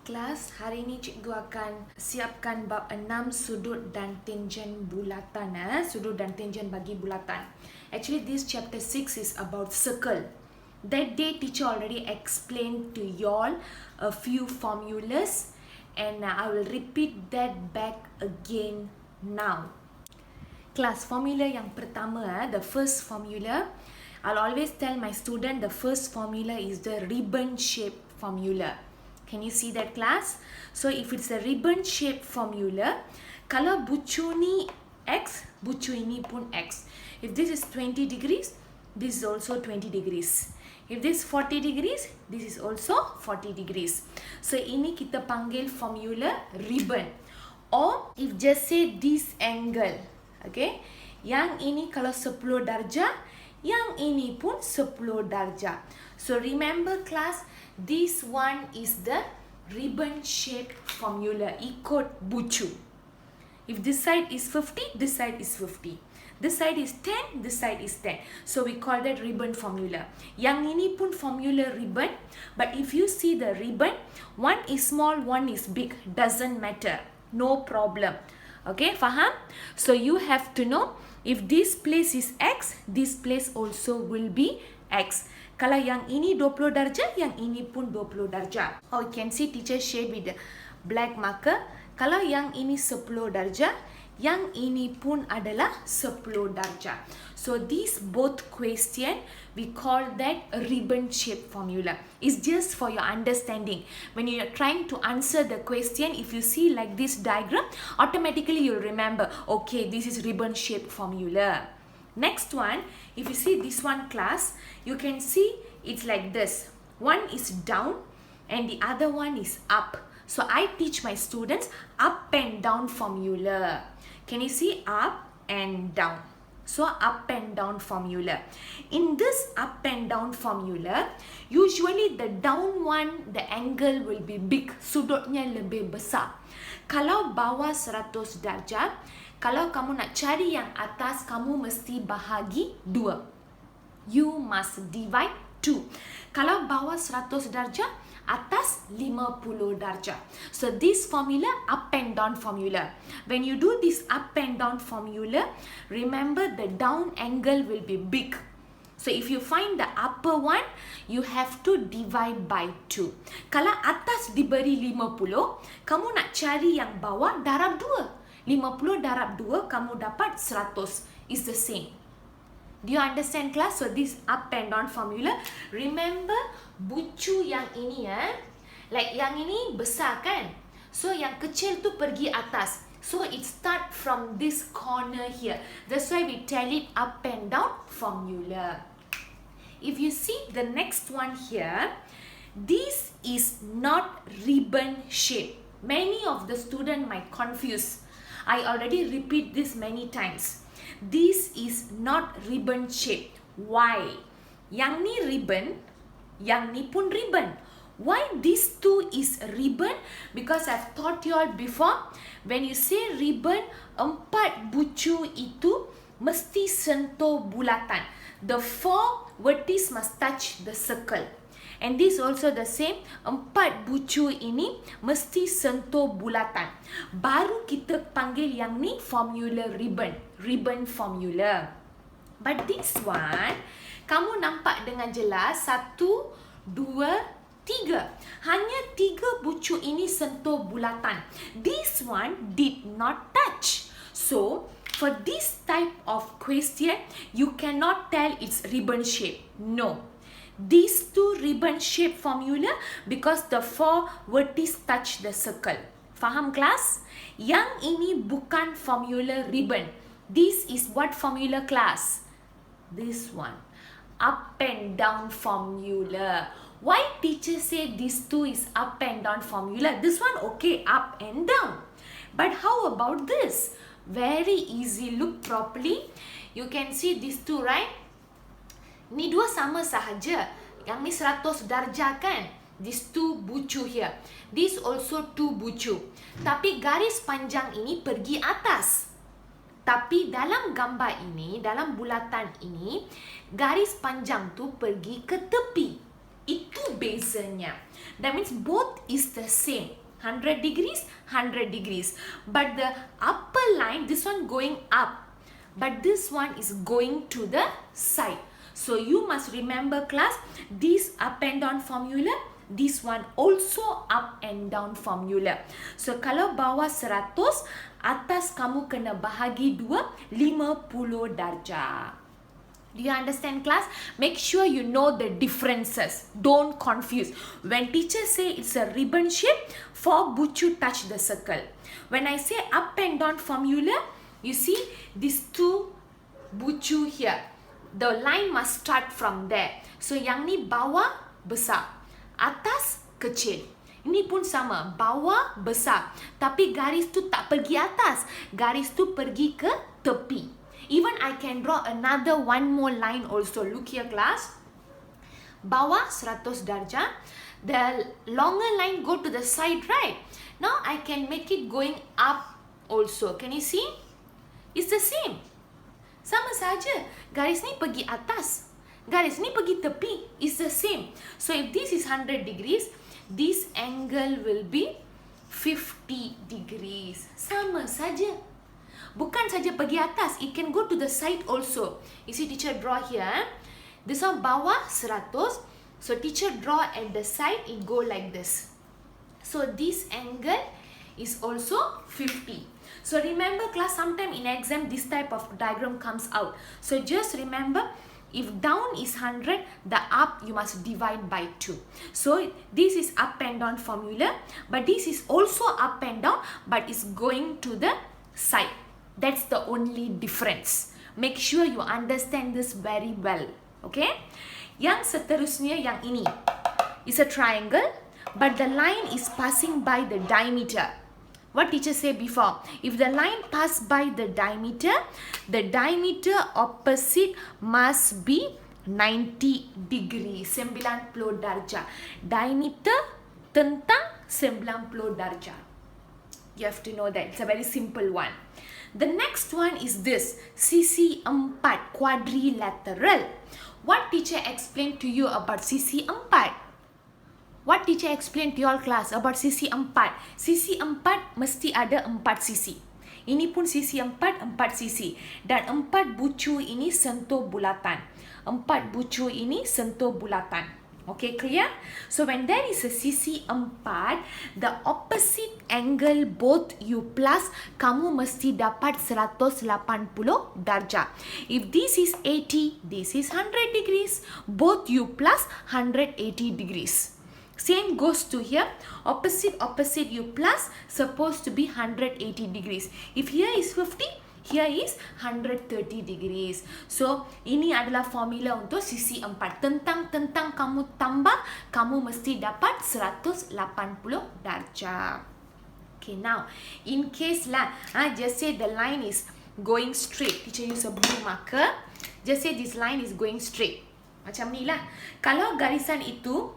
Kelas, hari ini cikgu akan siapkan bab 6 sudut dan tangen bulatan. Sudut dan tangen bagi bulatan. Actually, this chapter 6 is about circle. That day, teacher already explained to y'all a few formulas, and I will repeat that back again now. Kelas, formula yang pertama, the first formula, I'll always tell my student the first formula is the ribbon shape formula. Can you see that, class? So if it's a ribbon shape formula, kalau bucu ni X, bucu ini pun X. If this is 20 degrees, this is also 20 degrees. If this is 40 degrees, this is also 40 degrees. So ini kita panggil formula ribbon. Or if just say this angle, okay? Yang ini kalau 10 darjah, yang ini pun 10 darjah. So remember, class, this one is the ribbon shaped formula. Ikut bucu. If this side is 50, this side is 50. This side is 10, this side is 10. So we call that ribbon formula. Yang ini pun formula ribbon. But if you see the ribbon, one is small, one is big. Doesn't matter. No problem. Okay, faham? So you have to know, if this place is X, this place also will be X. Kalau yang ini 20 darjah, yang ini pun 20 darjah. Oh, you can see teacher shade with the black marker. Kalau yang ini 10 darjah, yang ini pun adalah 10 darjah. So these both question, we call that a ribbon shape formula. It's just for your understanding. When you are trying to answer the question, if you see like this diagram, automatically you'll remember, okay, this is ribbon shape formula. Next one, if you see this one, class, you can see it's like this. One is down and the other one is up. So I teach my students up and down formula. Can you see up and down? So up and down formula. In this up and down formula, usually the down one, the angle will be big. Sudutnya lebih besar. Kalau bawah 100 darjah, kalau kamu nak cari yang atas, kamu mesti bahagi 2. You must divide 2. Kalau bawah 100 darjah, atas 50 darjah. So this formula, up and down formula. When you do this up and down formula, remember the down angle will be big. So if you find the upper one, you have to divide by 2. Kalau atas diberi 50, kamu nak cari yang bawah, darab 2. 50 darab 2, kamu dapat 100. Is the same. Do you understand, class? So this up and down formula. Remember, bucu yang ini like yang ini besar kan? So yang kecil tu pergi atas. So it start from this corner here. That's why we tell it up and down formula. If you see the next one here, this is not ribbon shape. Many of the student might confuse. I already repeat this many times. This is not ribbon shape. Why? Yang ni ribbon, yang ni pun ribbon. Why these two is ribbon? Because I've taught you all before, when you say ribbon, 4 bucu itu mesti sentuh bulatan. The 4 vertices must touch the circle. And this also the same, 4 bucu ini mesti sentuh bulatan. Baru kita panggil yang ni formula ribbon. Ribbon formula. But this one, kamu nampak dengan jelas, 1, 2, 3. Hanya 3 bucu ini sentuh bulatan. This one did not touch. So, for this type of question, you cannot tell it's ribbon shape. No. These two ribbon shape formula because the 4 vertices touch the circle. Faham, class? Yang ini bukan formula ribbon. This is what formula, class? This one. Up and down formula. Why teacher say these two is up and down formula? This one okay, up and down. But how about this? Very easy. Look properly. You can see these two, right? Ni dua sama sahaja. Yang ni 100 darjah kan? These 2 bucu here. This also 2 bucu. Tapi garis panjang ini pergi atas. Tapi dalam gambar ini, dalam bulatan ini, garis panjang tu pergi ke tepi. Itu bezanya. That means both is the same. 100 degrees, 100 degrees. But the upper line, this one going up. But this one is going to the side. So you must remember class, this up and down formula, this one also up and down formula. So kalau bawah 100, atas kamu kena bahagi 2, 50 darjah. Do you understand class? Make sure you know the differences. Don't confuse. When teacher say it's a ribbon shape, 4 bucu touch the circle. When I say up and down formula, you see these 2 bucu here. The line must start from there. So yang ni bawah besar, atas kecil. Ini pun sama, bawah besar. Tapi garis tu tak pergi atas. Garis tu pergi ke tepi. Even I can draw another one more line also. Look here class. Bawah 100 darjah. The longer line go to the side, right? Now I can make it going up also. Can you see? It's the same. Sama saja. Garis ni pergi atas. Garis ni pergi tepi. It's the same. So if this is 100 degrees, this angle will be 50 degrees. Sama saja. Bukan saja pergi atas, it can go to the side also. You see teacher draw here. This one bawah 100. So teacher draw at the side, it go like this. So this angle is also 50. So remember class, sometime in exam this type of diagram comes out. So just remember, if down is 100, the up you must divide by 2. So this is up and down formula, but this is also up and down, but it's going to the side. That's the only difference. Make sure you understand this very well. Okay? Yang seterusnya, yang ini is a triangle, but the line is passing by the diameter. What teacher said before? If the line pass by the diameter opposite must be 90 degree, 90 darjah. Diameter tentang 90 darjah. You have to know that. It's a very simple one. The next one is this, sisi 4, quadrilateral. What teacher explained to you about sisi 4? What teacher explained to your class about sisi 4? Sisi 4 mesti ada 4 sisi. Ini pun sisi 4 sisi. Dan 4 bucu ini sentuh bulatan. 4 bucu ini sentuh bulatan. Okay, clear? So when there is a sisi 4, the opposite angle both you plus, kamu mesti dapat 180 darjah. If this is 80, this is 100 degrees. Both you plus 180 degrees. Same goes to here. Opposite you plus, supposed to be 180 degrees. If here is 50, here is 130 degrees. So, ini adalah formula untuk sisi 4. Tentang kamu tambah, kamu mesti dapat 180 darjah. Okay, now, in case lah, just say the line is going straight. Teacher use a blue marker. Just say this line is going straight. Macam ni lah. Kalau garisan itu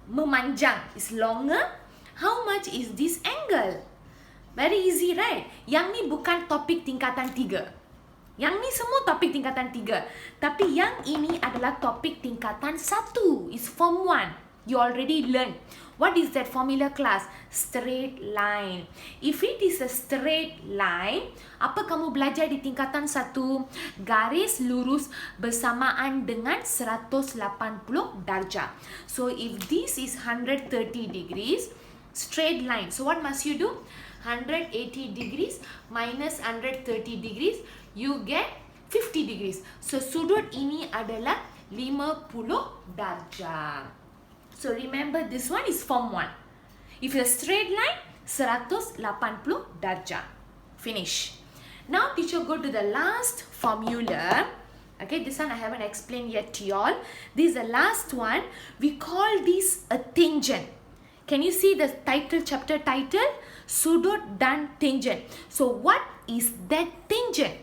memanjang, is longer, how much is this angle? Very easy, right? Yang ni bukan topik tingkatan 3. Yang ni semua topik tingkatan 3. Tapi yang ini adalah topik tingkatan 1. It's form 1. You already learned. What is that formula class? Straight line. If it is a straight line, apa kamu belajar di tingkatan 1? Garis lurus bersamaan dengan 180 darjah. So if this is 130 degrees, straight line. So what must you do? 180 degrees minus 130 degrees, you get 50 degrees. So sudut ini adalah 50 darjah. So remember, this one is form 1. If a straight line, 180 darjah. Finish. Now teacher go to the last formula. Okay, this one I haven't explained yet to you all. This is the last one. We call this a tangent. Can you see the title, chapter title? Sudut dan tangent. So what is that tangent?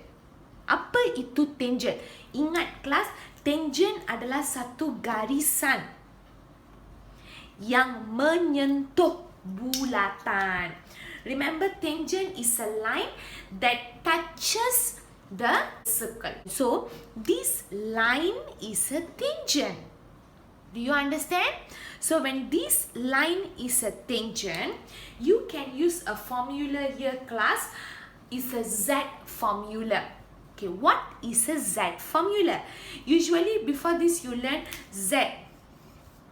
Apa itu tangent? Ingat kelas, tangent adalah satu garisan yang menyentuh bulatan. Remember, tangent is a line that touches the circle. So this line is a tangent. Do you understand? So when this line is a tangent, you can use a formula here, class. It's a Z formula. Okay, what is a Z formula? Usually before this you learn Z.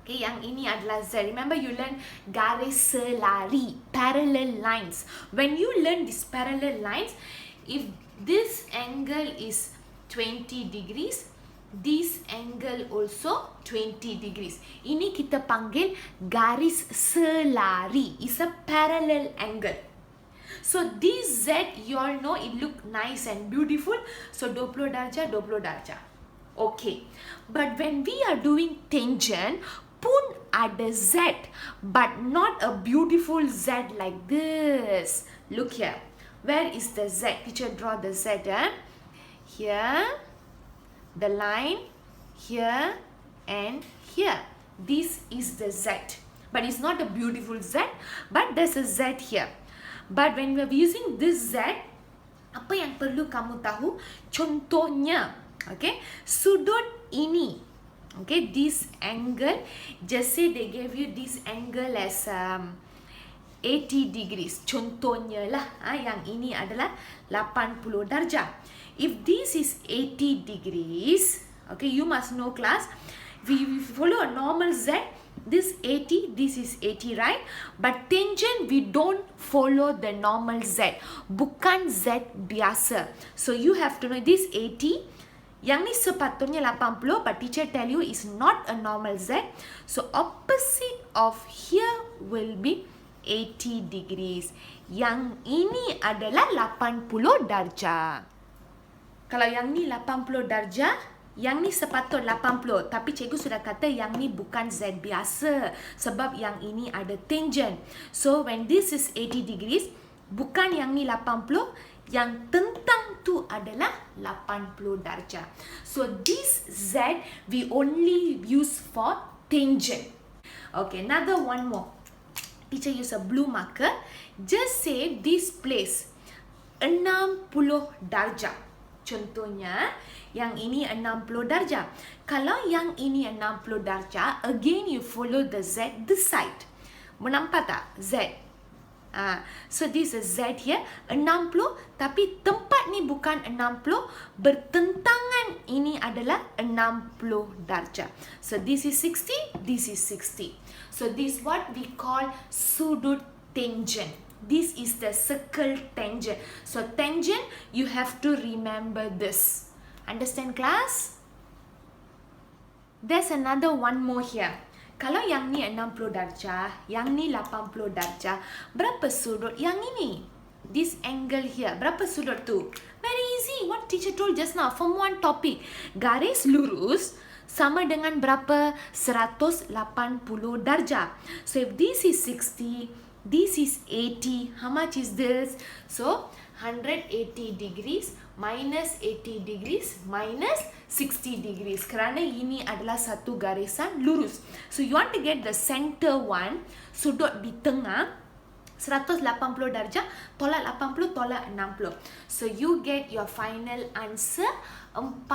Okay, yang ini adalah Z. Remember you learn garis selari, parallel lines. When you learn these parallel lines, if this angle is 20 degrees, this angle also 20 degrees. Ini kita panggil garis selari. It's a parallel angle. So this Z, you all know it look nice and beautiful. So 20 darjah, 20 darjah. Okay. But when we are doing tangent, pun ada Z, but not a beautiful Z like this. Look here. Where is the Z? Teacher draw the Z. Here, the line, here, and here. This is the Z. But it's not a beautiful Z, but there's a Z here. But when we are using this Z, apa yang perlu kamu tahu? Contohnya, okay, sudut ini, okay, this angle, just say they gave you this angle as 80 degrees. Contohnya lah, yang ini adalah 80 darjah. If this is 80 degrees, okay, you must know, class, we follow a normal Z. This 80, this is 80, right? But tangent, we don't follow the normal Z. Bukan Z biasa. So you have to know this 80. Yang ni sepatutnya 80, but teacher tell you is not a normal Z. So opposite of here will be 80 degrees. Yang ini adalah 80 darjah. Kalau yang ni 80 darjah, yang ni sepatut 80. Tapi cikgu sudah kata yang ni bukan Z biasa. Sebab yang ini ada tangent. So when this is 80 degrees, bukan yang ni 80. Yang tentang tu adalah 80 darjah. So this Z we only use for tangent. Okay, another one more. Teacher use a blue marker. Just say this place 60 darjah. Contohnya, yang ini 60 darjah. Kalau yang ini 60 darjah, again you follow the Z this side. Menampak tak? Z. So this is Z here, 60, tapi tempat ni bukan 60, bertentangan ini adalah 60 darjah. So this is 60, this is 60. So this what we call sudut tangent. This is the circle tangent. So tangent, you have to remember this. Understand, class? There's another one more here. Kalau yang ni 60 darjah, yang ni 80 darjah, berapa sudut yang ini? This angle here, berapa sudut tu? Very easy. What teacher told just now, Form 1 topic. Garis lurus sama dengan berapa? 180 darjah. So if this is 60, this is 80. How much is this? So 180 degrees minus 80 degrees minus 60 degrees. Kerana ini adalah satu garisan lurus. So you want to get the center one, sudut di tengah, 180 darjah, tolak 80, tolak 60. So you get your final answer 40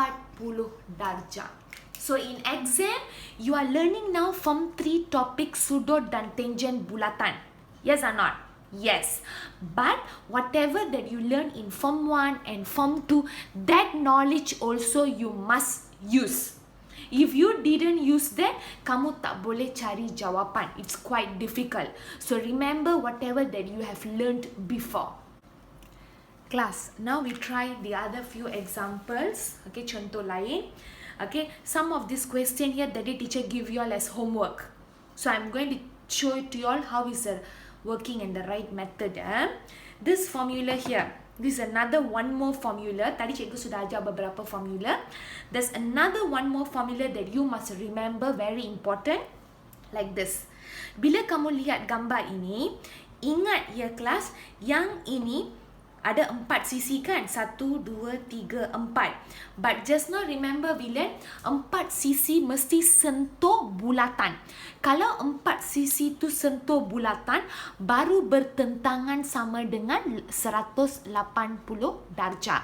darjah. So in exam, you are learning now Form 3 topic sudut dan tangent bulatan. Yes or not? Yes. But whatever that you learn in Form 1 and Form 2, that knowledge also you must use. If you didn't use that, kamu tak boleh cari jawapan. It's quite difficult. So remember whatever that you have learned before. Class, now we try the other few examples. Okay, contoh lain. Okay, some of this question here that the teacher give you all as homework. So I'm going to show it to you all how is the working in the right method. This formula here, this is another one more formula. Tadi cikgu sudah ajar beberapa formula. There's another one more formula that you must remember, very important, like this. Bila kamu lihat gambar ini, ingat ya kelas, yang ini ada 4 sisi kan? 1, 2, 3, 4. But just now remember bila 4 sisi mesti sentuh bulatan. Kalau 4 sisi tu sentuh bulatan, baru bertentangan sama dengan 180 darjah.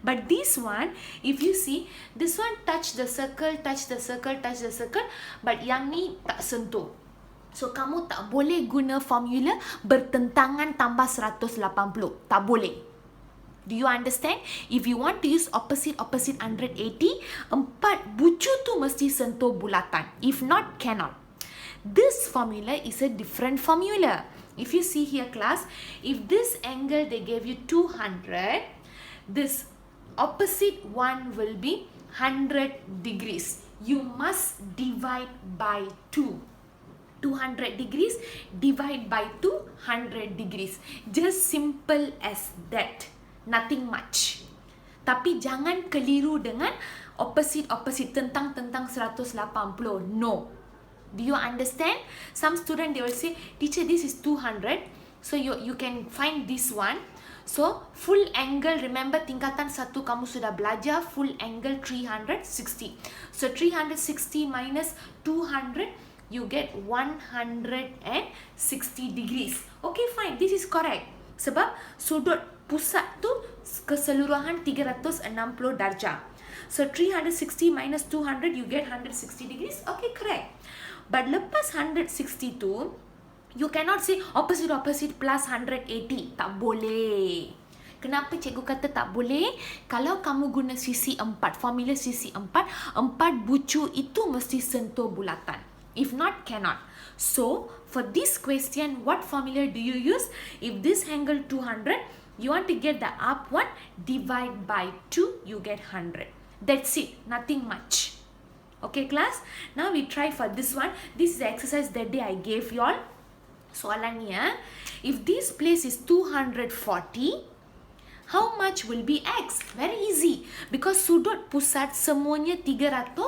But this one, if you see, this one touch the circle, touch the circle, touch the circle, but yang ni tak sentuh. So, kamu tak boleh guna formula bertentangan tambah 180. Tak boleh. Do you understand? If you want to use opposite 180, 4 bucu tu mesti sentuh bulatan. If not, cannot. This formula is a different formula. If you see here class, if this angle they gave you 200, this opposite one will be 100 degrees. You must divide by 2. 200 degrees divide by 200 degrees. Just simple as that. Nothing much. Tapi jangan keliru dengan opposite tentang 180. No. Do you understand? Some student they will say, teacher, this is 200. So you can find this one. So full angle, remember tingkatan 1 kamu sudah belajar, full angle 360. So 360 minus 200, you get 160 degrees. Okay, fine. This is correct. Sebab sudut pusat tu keseluruhan 360 darjah. So 360 minus 200, you get 160 degrees. Okay, correct. But lepas 160 tu, you cannot say opposite plus 180. Tak boleh. Kenapa cikgu kata tak boleh? Kalau kamu guna sisi 4, formula sisi 4 bucu itu mesti sentuh bulatan. If not, cannot. So, for this question, what formula do you use? If this angle 200, you want to get the up one, divide by 2, you get 100. That's it. Nothing much. Okay, class? Now, we try for this one. This is the exercise that day I gave you all. Soalannya, if this place is 240, how much will be X? Very easy. Because sudut pusat semuanya 360.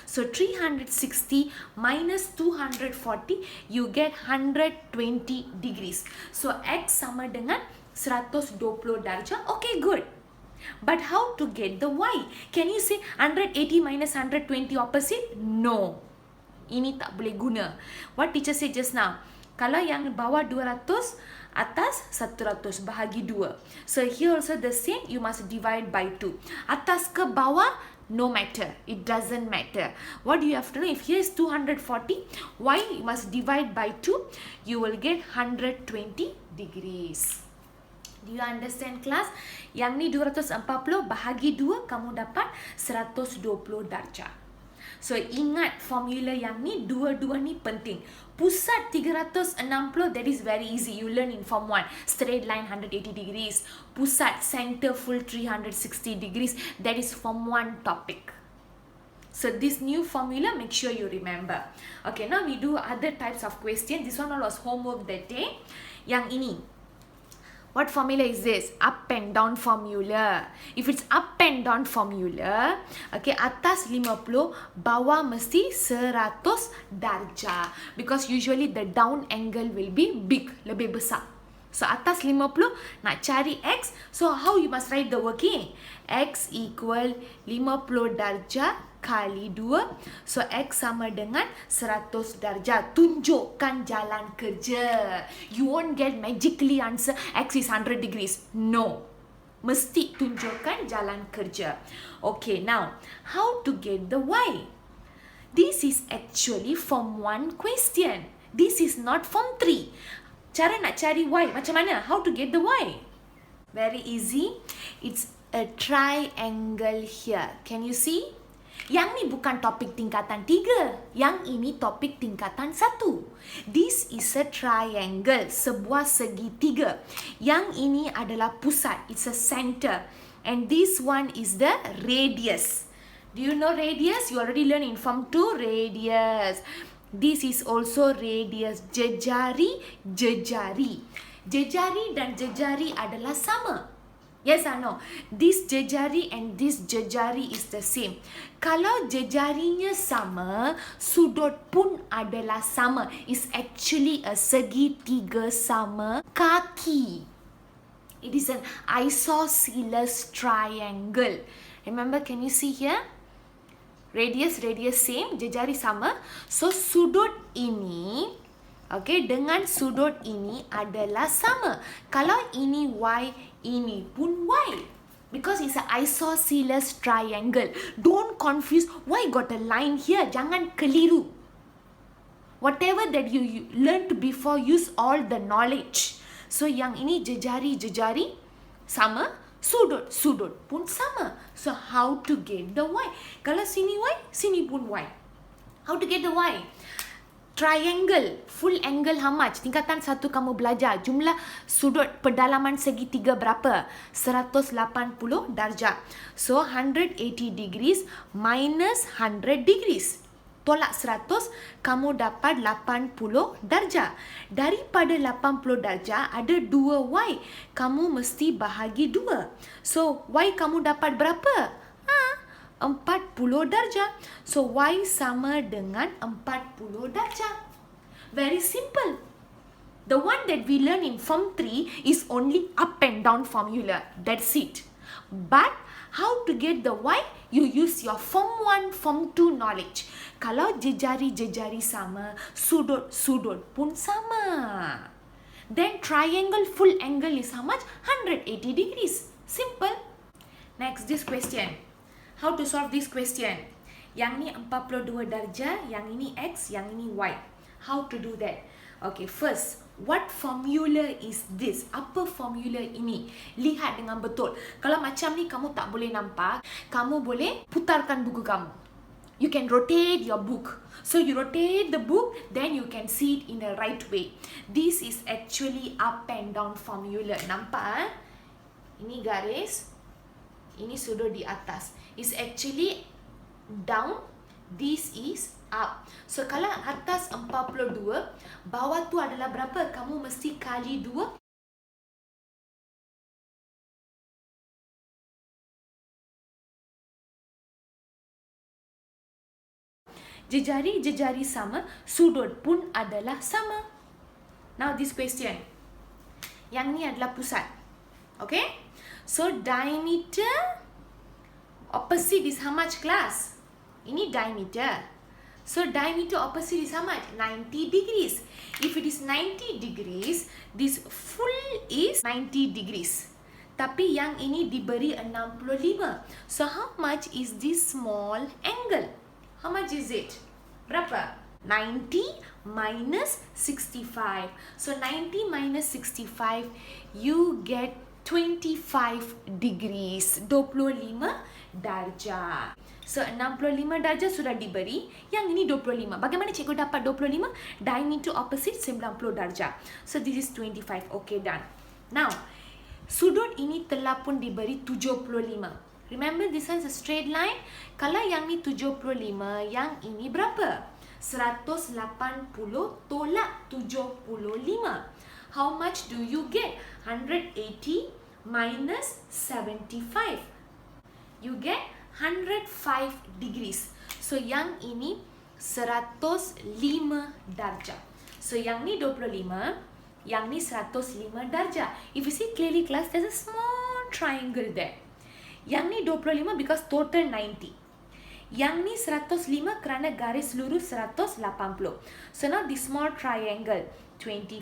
So 360 minus 240, you get 120 degrees. So X sama dengan 120 darjah. Okay, good. But how to get the Y? Can you say 180 minus 120 opposite? No. Ini tak boleh guna. What teacher said just now? Kalau yang bawah 200, atas 100 bahagi 2. So here also the same, you must divide by 2. Atas ke bawah, no matter. It doesn't matter. What do you have to know? If here is 240, y you must divide by 2. You will get 120 degrees. Do you understand class? Yang ni 240 bahagi 2, kamu dapat 120 darjah. So ingat formula yang ni, dua-dua ni penting. Pusat 360, that is very easy. You learn in form 1. Straight line 180 degrees. Pusat center full 360 degrees. That is form 1 topic. So this new formula, make sure you remember. Okay, now we do other types of questions. This one was homework that day. Yang ini. What formula is this? Up and down formula. If it's up and down formula, okay, atas 50, bawah mesti 100 darjah. Because usually the down angle will be big, lebih besar. So atas 50, nak cari X. So how you must write the working? X equal 50 darjah kali 2. So X sama dengan 100 darjah. Tunjukkan jalan kerja. You won't get magically answer X is 100 degrees. No. Mesti tunjukkan jalan kerja. Okay, now how to get the Y? This is actually form 1 question. This is not form 3. Cara nak cari Y macam mana? How to get the Y? Very easy. It's a triangle here. Can you see? Yang ni bukan topik tingkatan 3. Yang ini topik tingkatan 1. This is a triangle. Sebuah segitiga. Yang ini adalah pusat. It's a center. And this one is the radius. Do you know radius? You already learned in form 2. Radius. This is also radius. Jejari, jejari. Jejari dan jejari adalah sama. Yes or no? This jejari and this jejari is the same. Kalau jejarinya sama, sudut pun adalah sama. It's actually a segitiga sama kaki. It is an isosceles triangle. Remember, can you see here? Radius same, jejari sama. So, sudut ini, okay, dengan sudut ini adalah sama. Kalau ini Y, ini pun Y. Because it's an isosceles triangle. Don't confuse. Why got a line here? Jangan keliru. Whatever that you learned before, use all the knowledge. So yang ini jejari sama, sudut pun sama. So how to get the y? Kalau sini y, sini pun y. How to get the y? Triangle, full angle how much? Tingkatan 1 kamu belajar. Jumlah sudut pedalaman segitiga berapa? 180 darjah. So 180 degrees minus 100 degrees. Tolak 100, kamu dapat 80 darjah. Daripada 80 darjah, ada 2y. Kamu mesti bahagi 2. So, y kamu dapat berapa? 40 darjah. So, y sama dengan 40 darjah. Very simple. The one that we learn in Form 3 is only up and down formula. That's it. But, how to get the y? You use your Form 1, Form 2 knowledge. Kalau jejari sama, sudut pun sama. Then triangle full angle is how much? 180 degrees. Simple. Next, this question. How to solve this question? Yang ni 42 darjah, yang ini x, yang ini y. How to do that? Okay, first, what formula is this? Apa formula ini? Lihat dengan betul. Kalau macam ni kamu tak boleh nampak, kamu boleh putarkan buku kamu. You can rotate your book. So you rotate the book, then you can see it in the right way. This is actually up and down formula. Nampak? Ini garis, ini sudut di atas. It's actually down, this is up. So kalau atas 42, bawah tu adalah berapa? Kamu mesti kali 2. Jejari sama, sudut pun adalah sama. Now this question. Yang ni adalah pusat. Okay? So diameter opposite is how much, class? Ini diameter. So diameter opposite is how much? 90 degrees. If it is 90 degrees, this full is 90 degrees. Tapi yang ini diberi 65. So how much is this small angle? How much is it? Berapa? 90 minus 65. So 90 minus 65, you get 25 degrees. 25 darjah. So 65 darjah sudah diberi. Yang ini 25. Bagaimana cikgu dapat 25? Diameter opposite 90 darjah. So this is 25. Okay, done. Now, sudut ini telah pun diberi 75. Remember this one is a straight line. Kalau yang ni 75, yang ini berapa? 180 tolak 75. How much do you get? 180 minus 75. You get 105 degrees. So yang ini 105 darjah. So yang ni 25, yang ni 105 darjah. If you see clearly, class, there's a small triangle there. Yang ni 25 because total 90. Yang ni 105 kerana garis lurus 180. So now this small triangle, 25,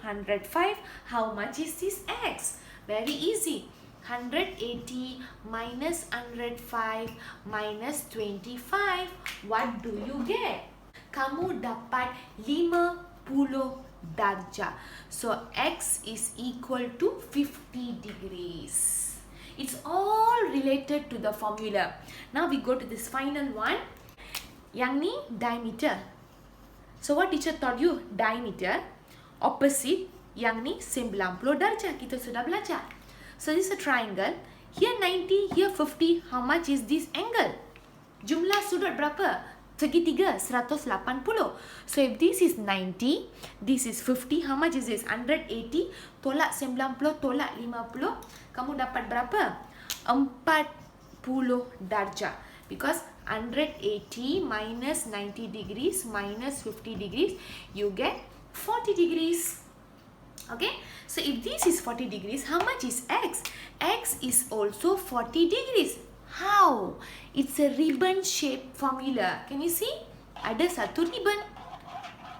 105, how much is this x? Very easy. 180 minus 105 minus 25. What do you get? Kamu dapat 50 darjah. So x is equal to 50 degrees. It's all related to the formula. Now we go to this final one. Yang ni diameter. So what teacher taught you? Diameter. Opposite. Yang ni 90 darjah. Kita sudah belajar. So this is a triangle. Here 90, here 50. How much is this angle? Jumlah sudut berapa? Segitiga 180. So if this is 90, this is 50. How much is this? 180. Tolak 90, tolak 50. Kamu dapat berapa? 40 darjah. Because 180 minus 90 degrees minus 50 degrees, you get 40 degrees. Okay? So if this is 40 degrees, how much is x? X is also 40 degrees. How? It's a ribbon shape formula. Can you see? Ada satu ribbon.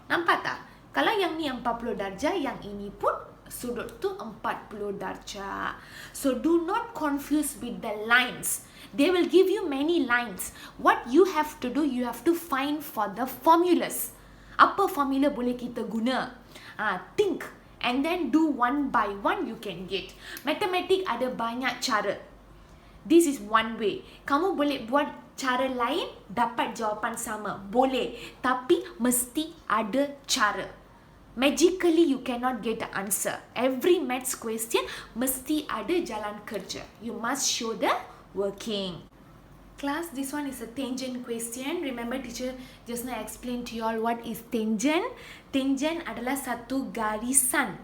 Nampak tak? Kalau yang ni 40 darjah, yang ini pun sudut tu 40 darjah. So do not confuse with the lines. They will give you many lines. What you have to do, you have to find for the formulas. Apa formula boleh kita guna? Think and then do one by one you can get. Matematik ada banyak cara. This is one way. Kamu boleh buat cara lain dapat jawapan sama. Boleh. Tapi mesti ada cara. Magically you cannot get the answer. Every maths question mesti ada jalan kerja. You must show the working. Class, this one is a tangent question. Remember teacher just now explained to you all what is tangent. Tangent adalah satu garisan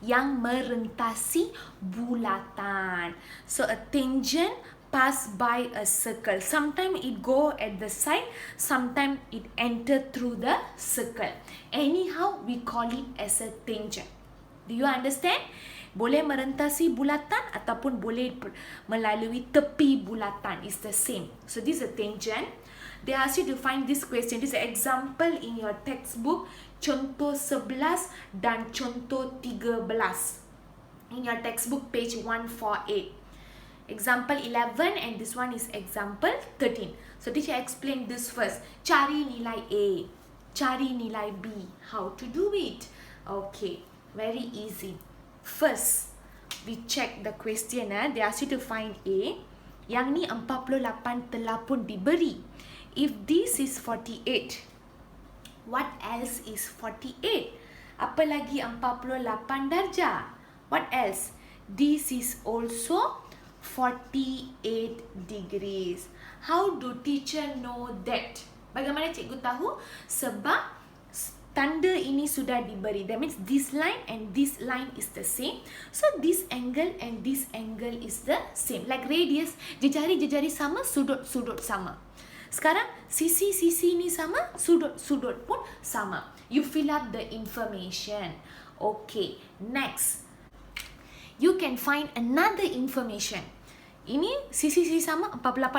yang merentasi bulatan. So a tangent pass by a circle. Sometimes it go at the side, sometimes it enter through the circle. Anyhow, we call it as a tangent. Do you understand? Boleh merentasi bulatan ataupun boleh melalui tepi bulatan. It's the same. So this is a tangent. They ask you to find this question. This is an example in your textbook. Contoh 11 dan contoh 13. In your textbook page 148. Example 11 and this one is example 13. So teacher explain this first. Cari nilai A. Cari nilai B. How to do it? Okay. Very easy. First, we check the question. They ask you to find A. Yang ni 48 telah pun diberi. If this is 48, what else is 48? Apa lagi 48 darjah? What else? This is also 48 degrees. How do teacher know that? Bagaimana cikgu tahu? Sebab tanda ini sudah diberi. That means this line and this line is the same. So this angle and this angle is the same. Like radius, jejari-jejari sama, sudut-sudut sama. Sekarang sisi-sisi ini sama, sudut-sudut pun sama. You fill up the information. Okay, next. You can find another information. Ini sisi-sisi sama 48.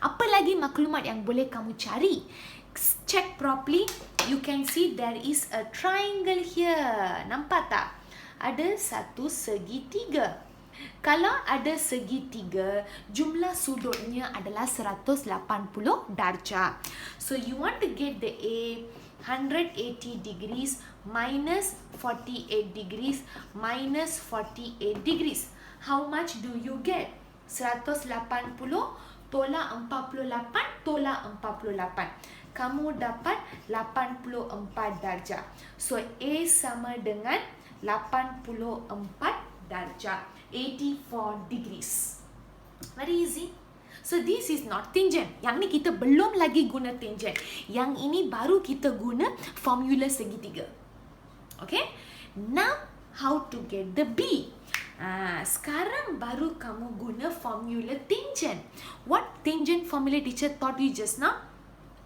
Apa lagi maklumat yang boleh kamu cari? Check properly. You can see there is a triangle here. Nampak tak? Ada satu segitiga. Kalau ada segitiga, jumlah sudutnya adalah 180 darjah. So you want to get the A, 180 degrees minus 48 degrees minus 48 degrees. How much do you get? 180 tolak 48 tolak 48. Kamu dapat 84 darjah. So A sama dengan 84 darjah. 84 degrees. Very easy. So this is not tangent. Yang ni kita belum lagi guna tangent. Yang ini baru kita guna formula segitiga. Okay? Now how to get the B? Sekarang baru kamu guna formula tangent. What tangent formula teacher taught you just now?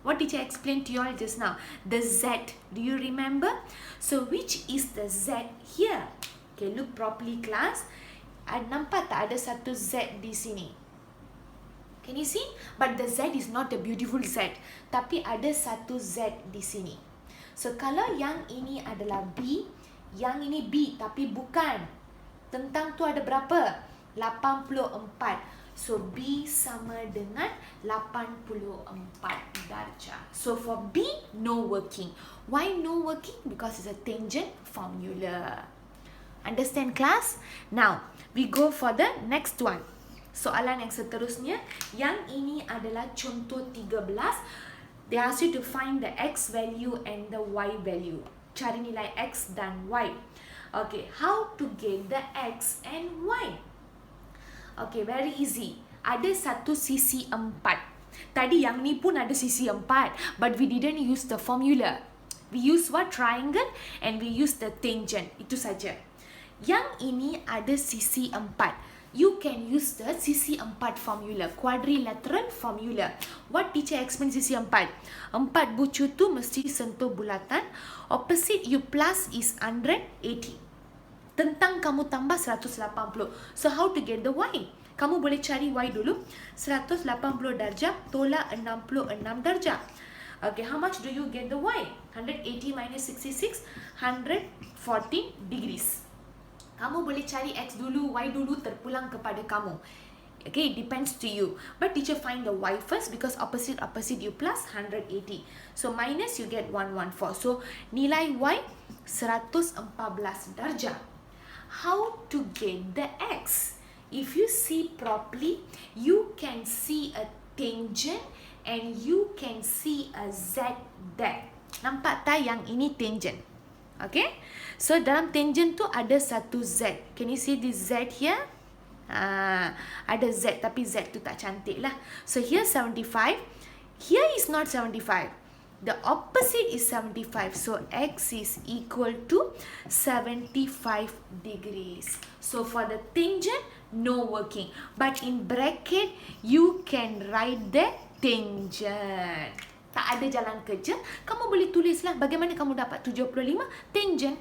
What teacher explained to you all just now? The Z. Do you remember? So which is the Z here? Okay, look properly class. Nampak tak ada satu Z di sini? Can you see? But the Z is not a beautiful Z. Tapi ada satu Z di sini. So kalau yang ini adalah B, yang ini B tapi bukan. Tentang tu ada berapa? 84. So B sama dengan 84 darjah. So for B, no working. Why no working? Because it's a tangent formula. Understand class? Now, we go for the next one. Soalan yang seterusnya. Yang ini adalah contoh 13. They ask you to find the X value and the Y value. Cari nilai X dan Y. Okay, how to get the X and Y? Okay, very easy. Ada satu sisi 4. Tadi yang ni pun ada sisi 4. But we didn't use the formula. We use what? Triangle and we use the tangent. Itu saja. Yang ini ada sisi 4. You can use the sisi 4 formula. Quadrilateral formula. What teacher explain sisi 4? 4 bucu tu mesti sentuh bulatan. Opposite you plus is 180. Tentang kamu tambah 180. So how to get the Y? Kamu boleh cari Y dulu. 180 darjah tolak 66 darjah. Okay, how much do you get the Y? 180 minus 66, 114 degrees. Kamu boleh cari X dulu, Y dulu, terpulang kepada kamu. Okay, it depends to you. But teacher find the Y first because opposite you plus 180. So minus you get 114. So nilai Y 114 darjah. How to get the X? If you see properly, you can see a tangent and you can see a Z there. Nampak tak yang ini tangent? Okay? So dalam tangent tu ada satu Z. Can you see this Z here? Ada Z tapi Z tu tak cantik lah. So here 75. Here is not 75. The opposite is 75. So X is equal to 75 degrees. So for the tangent, no working. But in bracket, you can write the tangent. Tak ada jalan kerja. Kamu boleh tulislah bagaimana kamu dapat 75 tangent.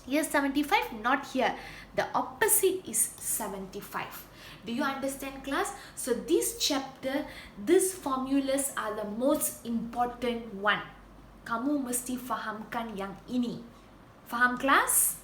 Here 75, not here. The opposite is 75. Do you understand, class? So this chapter, these formulas are the most important one. Kamu mesti fahamkan yang ini. Faham, class?